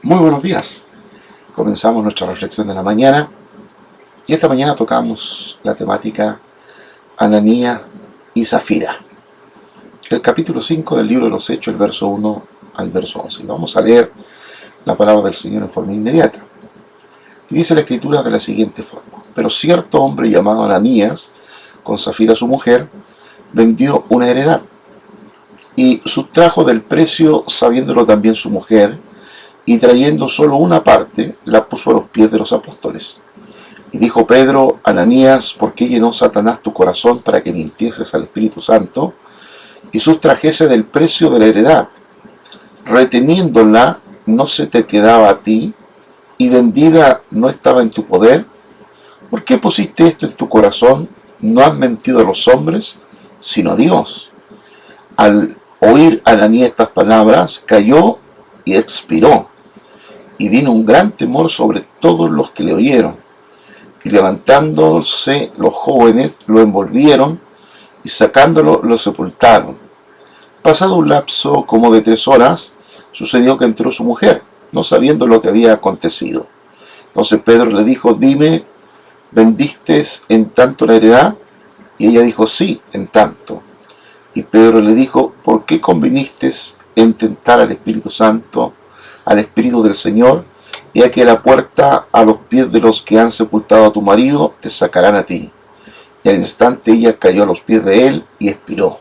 Muy buenos días. Comenzamos nuestra reflexión de la mañana y esta mañana tocamos la temática Ananías y Zafira. El capítulo 5 del libro de los Hechos, el verso 1 al verso 11. Y vamos a leer la palabra del Señor en forma inmediata. Y dice la Escritura de la siguiente forma: pero cierto hombre llamado Ananías, con Zafira su mujer, vendió una heredad y sustrajo del precio, sabiéndolo también su mujer, y trayendo solo una parte, la puso a los pies de los apóstoles. Y dijo Pedro: Ananías, ¿por qué llenó Satanás tu corazón para que mintieses al Espíritu Santo y sustrajese del precio de la heredad? Reteniéndola, ¿no se te quedaba a ti? ¿Y vendida no estaba en tu poder? ¿Por qué pusiste esto en tu corazón? No has mentido a los hombres, sino a Dios. Al oír Ananías estas palabras, cayó y expiró. Y vino un gran temor sobre todos los que le oyeron. Y levantándose los jóvenes, lo envolvieron y sacándolo lo sepultaron. Pasado un lapso como de 3 horas, sucedió que entró su mujer, no sabiendo lo que había acontecido. Entonces Pedro le dijo: dime, ¿vendiste en tanto la heredad? Y ella dijo: sí, en tanto. Y Pedro le dijo: ¿por qué conviniste en tentar al Espíritu Santo, al Espíritu del Señor? Y aquí a la puerta, a los pies de los que han sepultado a tu marido, te sacarán a ti. Y al instante ella cayó a los pies de él y expiró.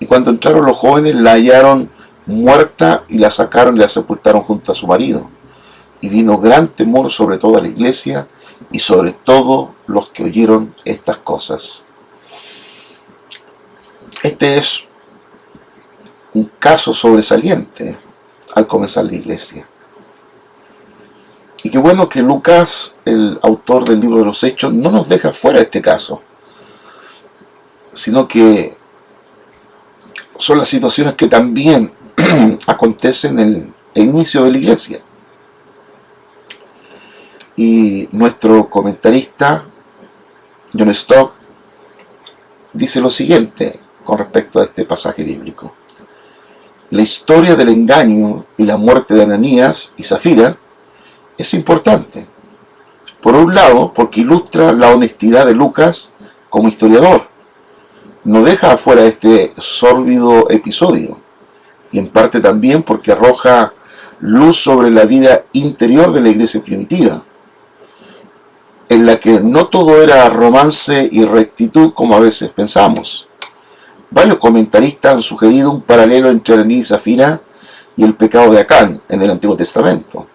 Y cuando entraron los jóvenes, la hallaron muerta y la sacaron y la sepultaron junto a su marido. Y vino gran temor sobre toda la iglesia y sobre todos los que oyeron estas cosas. Este es un caso sobresaliente al comenzar la iglesia. Y qué bueno que Lucas, el autor del libro de los Hechos, no nos deja fuera este caso, sino que son las situaciones que también acontecen en el inicio de la iglesia. Y nuestro comentarista, John Stott, dice lo siguiente con respecto a este pasaje bíblico: la historia del engaño y la muerte de Ananías y Zafira es importante. Por un lado, porque ilustra la honestidad de Lucas como historiador. No deja afuera este sórdido episodio. Y en parte también porque arroja luz sobre la vida interior de la iglesia primitiva, en la que no todo era romance y rectitud como a veces pensamos. Varios comentaristas han sugerido un paralelo entre Ananías y Zafira y el pecado de Acán en el Antiguo Testamento.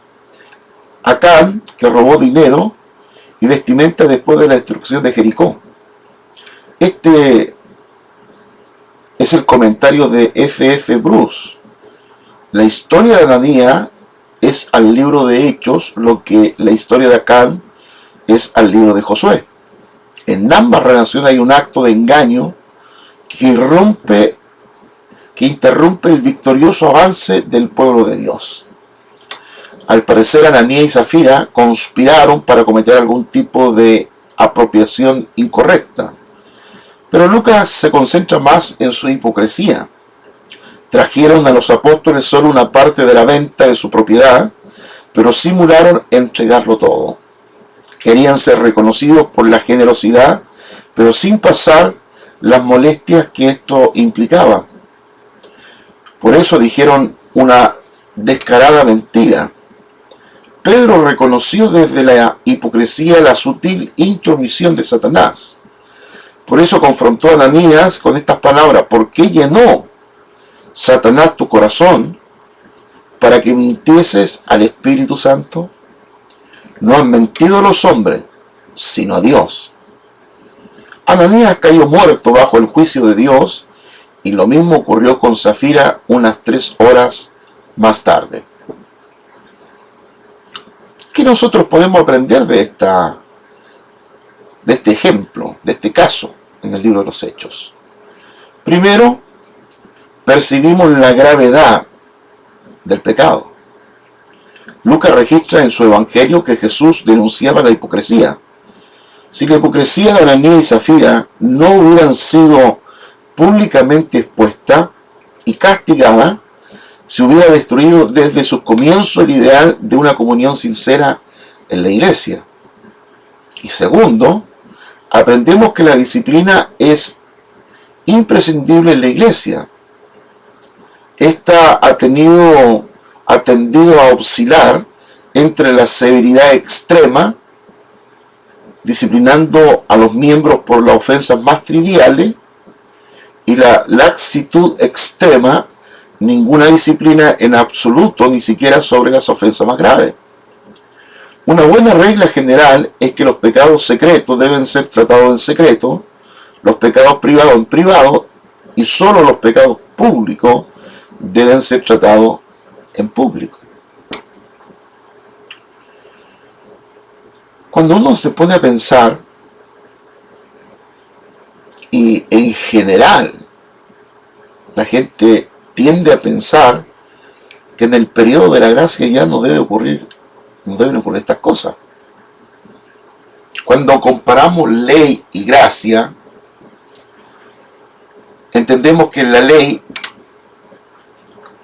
Acán, que robó dinero y vestimenta después de la destrucción de Jericó. Este es el comentario de F.F. Bruce. La historia de Ananías es al libro de Hechos lo que la historia de Acán es al libro de Josué. En ambas relaciones hay un acto de engaño que interrumpe el victorioso avance del pueblo de Dios. Al parecer, Ananías y Zafira conspiraron para cometer algún tipo de apropiación incorrecta, pero Lucas se concentra más en su hipocresía. Trajeron a los apóstoles solo una parte de la venta de su propiedad, pero simularon entregarlo todo. Querían ser reconocidos por la generosidad, pero sin pasar las molestias que esto implicaba. Por eso dijeron una descarada mentira. Pedro reconoció desde la hipocresía la sutil intromisión de Satanás. Por eso confrontó a Ananías con estas palabras: ¿por qué llenó Satanás tu corazón para que mintieses al Espíritu Santo? No han mentido a los hombres, sino a Dios. Ananías cayó muerto bajo el juicio de Dios, y lo mismo ocurrió con Zafira unas 3 horas más tarde. ¿Qué nosotros podemos aprender de este ejemplo, de este caso en el libro de los Hechos? Primero, percibimos la gravedad del pecado. Lucas registra en su evangelio que Jesús denunciaba la hipocresía. Si la hipocresía de Ananías y Zafira no hubieran sido públicamente expuesta y castigada, se hubiera destruido desde sus comienzos el ideal de una comunión sincera en la iglesia. Y segundo, aprendemos que la disciplina es imprescindible en la iglesia. Esta ha tendido a oscilar entre la severidad extrema, disciplinando a los miembros por las ofensas más triviales, y la laxitud extrema, ninguna disciplina en absoluto, ni siquiera sobre las ofensas más graves. Una buena regla general es que los pecados secretos deben ser tratados en secreto, los pecados privados en privado, y solo los pecados públicos deben ser tratados en público. Cuando uno se pone a pensar, y en general la gente tiende a pensar que en el periodo de la gracia ya no deben ocurrir estas cosas. Cuando comparamos ley y gracia, entendemos que en la ley,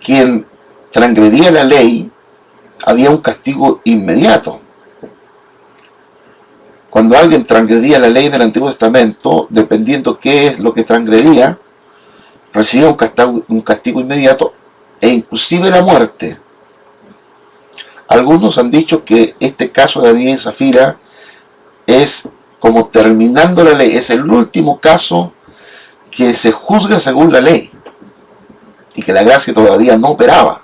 quien transgredía la ley, había un castigo inmediato. Cuando alguien transgredía la ley del Antiguo Testamento, dependiendo qué es lo que transgredía, recibía un castigo inmediato e inclusive la muerte. Algunos han dicho que este caso de Ananías y Zafira es como terminando la ley, es el último caso que se juzga según la ley y que la gracia todavía no operaba.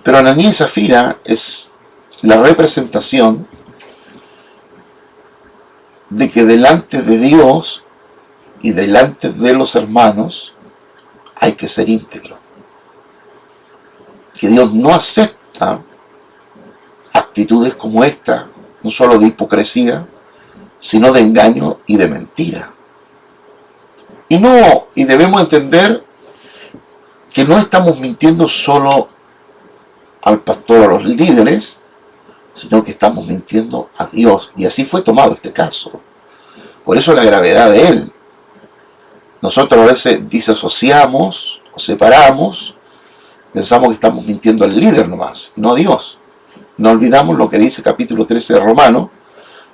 Pero Ananías y Zafira es la representación de que delante de Dios y delante de los hermanos hay que ser íntegro. Que Dios no acepta actitudes como esta, no solo de hipocresía, sino de engaño y de mentira. Y debemos entender que no estamos mintiendo solo al pastor o a los líderes, sino que estamos mintiendo a Dios. Y así fue tomado este caso. Por eso la gravedad de él. Nosotros a veces disasociamos o separamos, pensamos que estamos mintiendo al líder nomás, no a Dios. No olvidamos lo que dice capítulo 13 de Romanos,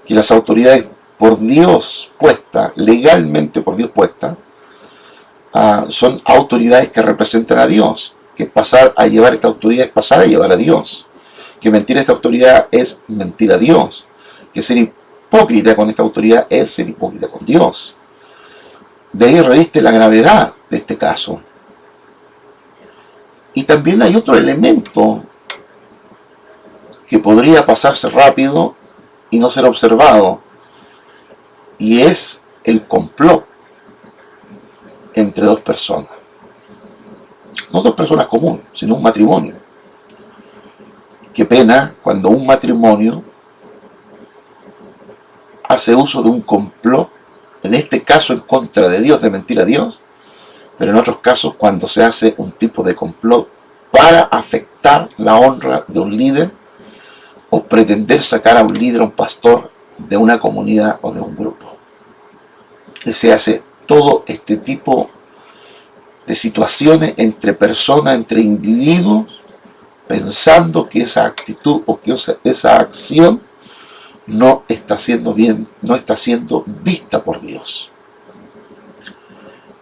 que las autoridades por Dios puestas, legalmente por Dios puestas, son autoridades que representan a Dios. Que pasar a llevar esta autoridad es pasar a llevar a Dios. Que mentir a esta autoridad es mentir a Dios. Que ser hipócrita con esta autoridad es ser hipócrita con Dios. De ahí reviste la gravedad de este caso. Y también hay otro elemento que podría pasarse rápido y no ser observado, y es el complot entre dos personas. No dos personas comunes, sino un matrimonio. Qué pena cuando un matrimonio hace uso de un complot, en este caso en contra de Dios, de mentir a Dios, pero en otros casos cuando se hace un tipo de complot para afectar la honra de un líder o pretender sacar a un líder, a un pastor de una comunidad o de un grupo. Que se hace todo este tipo de situaciones entre personas, entre individuos, pensando que esa actitud o que esa acción no está siendo bien, no está siendo vista por Dios.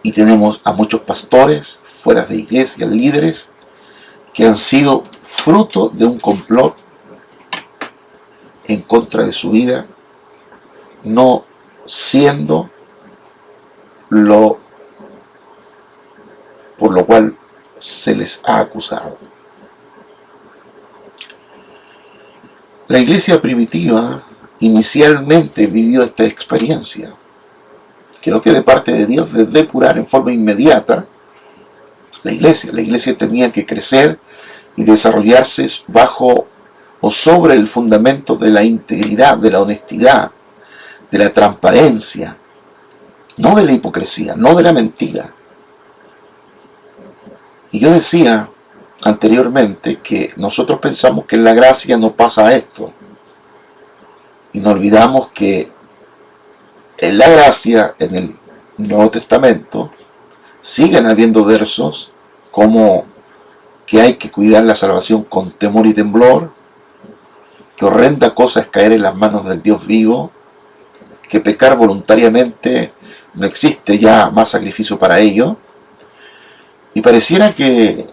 Y tenemos a muchos pastores fuera de iglesia, líderes, que han sido fruto de un complot en contra de su vida, no siendo lo por lo cual se les ha acusado. La iglesia primitiva inicialmente vivió esta experiencia. Creo que de parte de Dios, de depurar en forma inmediata la iglesia tenía que crecer y desarrollarse bajo o sobre el fundamento de la integridad, de la honestidad, de la transparencia, no de la hipocresía, no de la mentira. Y yo decía anteriormente que nosotros pensamos que en la gracia no pasa esto, y nos olvidamos que en la gracia, en el Nuevo Testamento, siguen habiendo versos como que hay que cuidar la salvación con temor y temblor, que horrenda cosa es caer en las manos del Dios vivo, que pecar voluntariamente no existe ya más sacrificio para ello, y pareciera que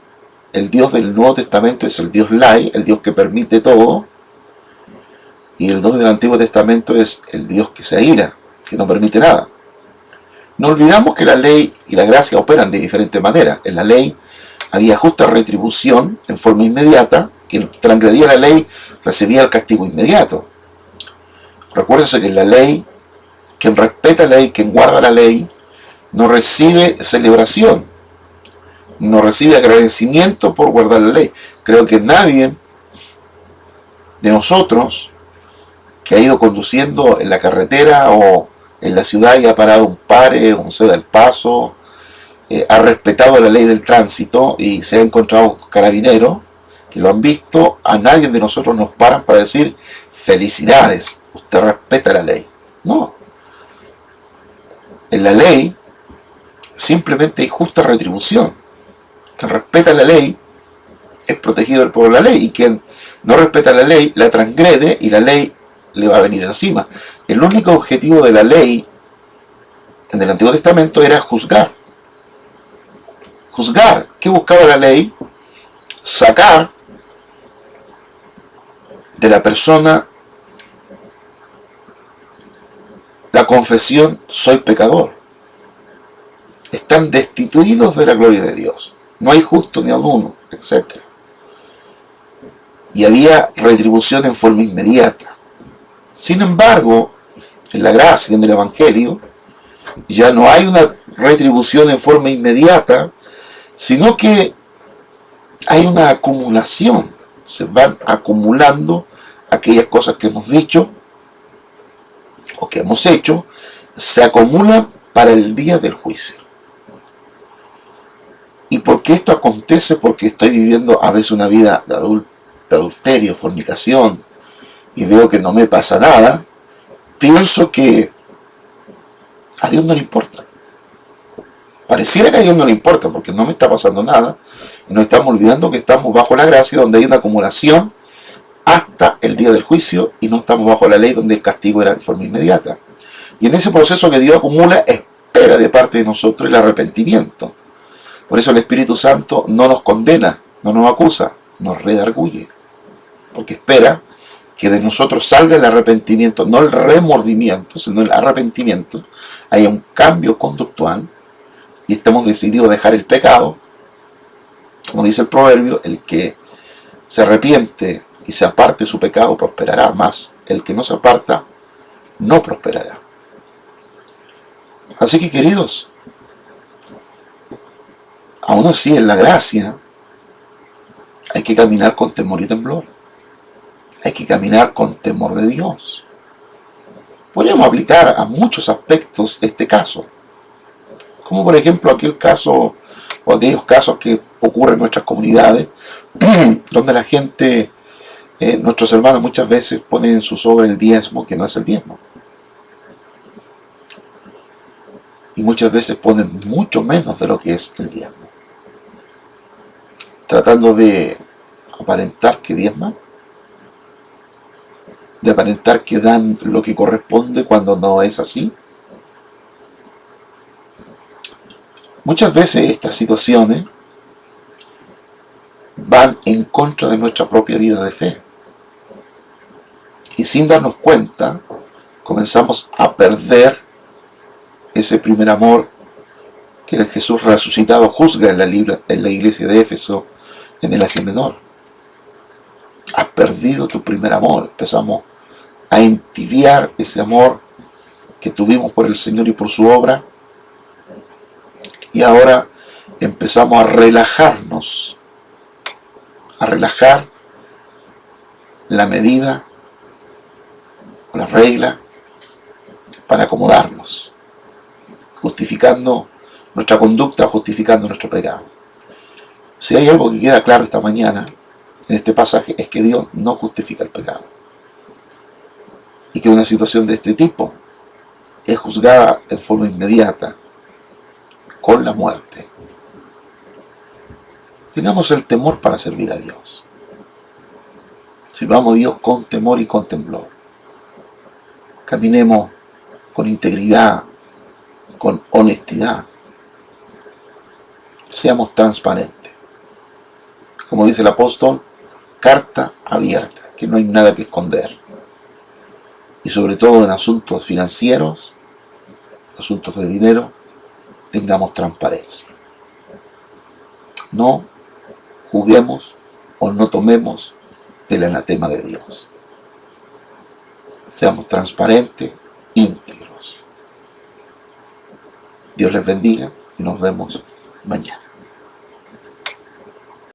el Dios del Nuevo Testamento es el Dios Lai, el Dios que permite todo, y el Dios del Antiguo Testamento es el Dios que se aira, que no permite nada. No olvidamos que la ley y la gracia operan de diferente manera. En la ley había justa retribución en forma inmediata. Quien transgredía la ley recibía el castigo inmediato. Recuérdense que en la ley, quien respeta la ley, quien guarda la ley, no recibe celebración, no recibe agradecimiento por guardar la ley. Creo que nadie de nosotros que ha ido conduciendo en la carretera o en la ciudad y ha parado un pare, un ceda el paso, ha respetado la ley del tránsito y se ha encontrado con carabineros que lo han visto, a nadie de nosotros nos paran para decir felicidades, usted respeta la ley. No. En la ley simplemente hay justa retribución. Quien respeta la ley es protegido por la ley, y quien no respeta la ley la transgrede y la ley le va a venir encima. El único objetivo de la ley en el Antiguo Testamento era juzgar. Juzgar. ¿Qué buscaba la ley? Sacar de la persona la confesión: soy pecador. Están destituidos de la gloria de Dios. No hay justo ni aun uno, etc. Y había retribución en forma inmediata. Sin embargo, en la gracia, en el Evangelio, ya no hay una retribución en forma inmediata, sino que hay una acumulación. Se van acumulando aquellas cosas que hemos dicho o que hemos hecho, se acumulan para el día del juicio. ¿Y por qué esto acontece? Porque estoy viviendo a veces una vida de adulterio, fornicación, y veo que no me pasa nada. Pienso que a Dios no le importa. Pareciera que a Dios no le importa porque no me está pasando nada, y nos estamos olvidando que estamos bajo la gracia, donde hay una acumulación hasta el día del juicio, y no estamos bajo la ley, donde el castigo era de forma inmediata. Y en ese proceso que Dios acumula, espera de parte de nosotros el arrepentimiento. Por eso el Espíritu Santo no nos condena, no nos acusa, nos redarguye, porque espera que de nosotros salga el arrepentimiento, no el remordimiento, sino el arrepentimiento, haya un cambio conductual y estemos decididos a dejar el pecado. Como dice el proverbio, el que se arrepiente y se aparte de su pecado prosperará, más el que no se aparta no prosperará. Así que, queridos, aún así en la gracia hay que caminar con temor y temblor. Hay que caminar con temor de Dios. Podríamos aplicar a muchos aspectos este caso, como por ejemplo aquel caso o aquellos casos que ocurren en nuestras comunidades, donde la gente, nuestros hermanos muchas veces ponen en sus obras el diezmo, que no es el diezmo. Y muchas veces ponen mucho menos de lo que es el diezmo, tratando de aparentar que diezman, de aparentar que dan lo que corresponde cuando no es así. Muchas veces estas situaciones van en contra de nuestra propia vida de fe. Y sin darnos cuenta, comenzamos a perder ese primer amor que el Jesús resucitado juzga en la iglesia de Éfeso, en el Asia Menor. Has perdido tu primer amor. Empezamos a entibiar ese amor que tuvimos por el Señor y por su obra, y ahora empezamos a relajarnos, a relajar la medida o la regla para acomodarnos, justificando nuestra conducta, justificando nuestro pecado. Si hay algo que queda claro esta mañana en este pasaje, es que Dios no justifica el pecado, y que una situación de este tipo es juzgada en forma inmediata, con la muerte. Tengamos el temor para servir a Dios. Sirvamos a Dios con temor y con temblor. Caminemos con integridad, con honestidad. Seamos transparentes. Como dice el apóstol, carta abierta, que no hay nada que esconder. Y sobre todo en asuntos financieros, asuntos de dinero, tengamos transparencia. No juguemos o no tomemos el anatema de Dios. Seamos transparentes, íntegros. Dios les bendiga y nos vemos mañana.